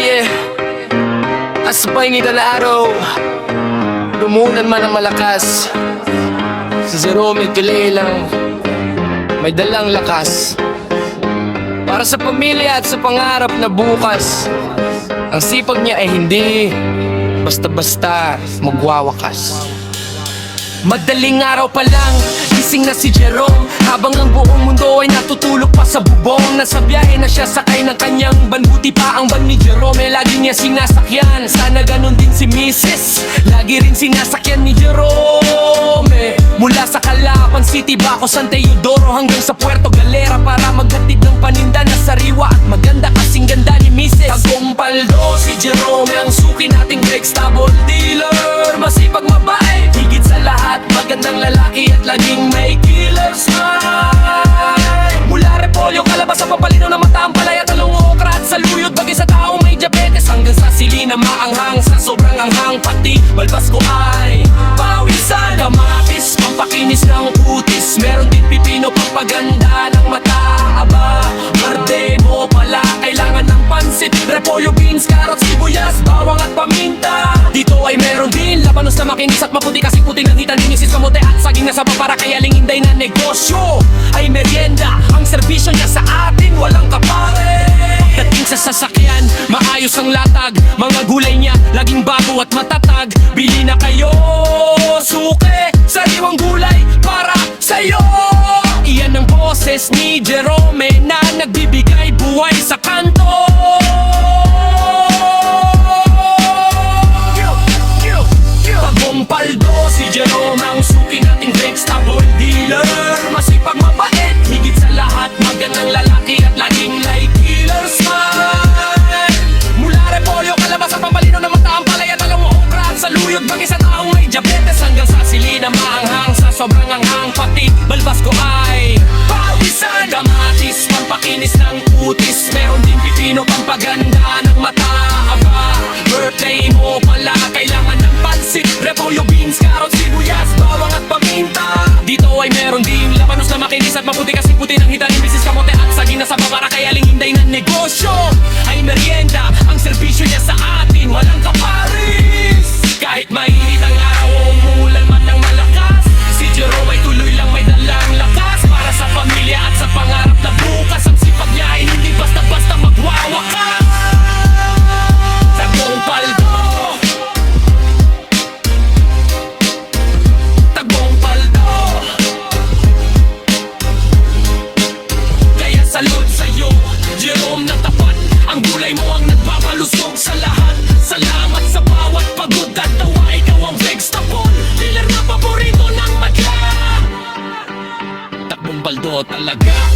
yeah. At sa pahingitan na araw, lumunan man ang malakas. Si Jerome lang may dalang lakas para sa pamilya at sa pangarap na bukas. Ang sipag niya ay hindi basta-basta magwawakas. Madaling araw pa lang, gising na si Jerome, habang ang buong mundo ay natutulog pa sa bubong. Nasa biyahe na siya sakay ng kanyang van, buti pa ang van ni Jerome lagi niya sinasakyan. Sana ganun din si Mrs. Lagi rin sinasakyan ni Jerome. Mula sa Calapan City, Baco, San Teodoro hanggang sa Puerto Galera, para maghatid ng paninda na sariwa at maganda, kasing ganda ni Mrs. Tagumpaldo si Jerome, ang suki nating vegetable dealer. Masipag, mabait, higit sa lahat magandang lalaki at laging may killer smile. Mula repolyo, kalabasa, papalino na mata, ang palaya, talong, okra at saluyot, bagay sa taong may diabetes hanggang sa sili na maanghang. Sa sobrang anghang, pati balbas ko ay pawisan. Kamatis, pampakinis ng kutis, meron din pipino, pampaganda ng mata. Aba, birthday mo pala, kailangan ng pansit, repolyo, beans, carrots, sibuyas, bawang at paminta. Dito ay meron din labanos na makinis at maputi, kasi puti ng hita ni Mrs. Kamote at saging na saba, para kaya linginday na negosyo ay merienda. Ang serbisyo niya sa atin walang kapare. Pagdating sa sasakyan, maayos ang latag, mga gulay niya laging bago at matatag. Bili na kayo, suke, sariwang gulay para sa'yo. Iyan ang boses ni Jerome na nagbibigay buhay sa kanto. Tagumpaldo si Jerome, ang suki nating vegetable dealer. Masipag, mabait, higit sa lahat magandang lalaki at laging like killer smile. Mula repolyo, kalabasa, pampalino na mata, ang palaya, talong, okra at saluyot, bagay sa taong may diabetes hanggang sa sili na maanghang. Sa sobrang anghang, pati balbas ko ay pawisan. Kamatis, pampakinis ng kutis, meron din pipino, pampaganda ng mata. Aba, birthday mo pala, kailangan ng pansit, repolyo, beans, carrots, sibuyas, bawang at paminta. Dito ay meron din labanos na makinis at maputi, kasi puti ng hita ni Mrs. Kamote at saging na saba, para kaya linginday ng negosyo ay merienda. Ang serbisyo niya sa atin walang kaparis. Kahit mainit ang araw o umulan man ng malakas, si Jerome ay tuloy lang may dalang lakas para sa pamilya at sa pangarap na bukas. Ang sipag niya ay hindi basta-basta magwawakas. Tagumpaldo, Tagumpaldo, kaya salud sa'yo Jerome na tapat. Ang gulay mo ang nagpapalusog sa lahat. Salamat sa bawat pagod at tawa, ikaw ang vegetable dealer na paborito ng madla. Tagumpaldo talaga.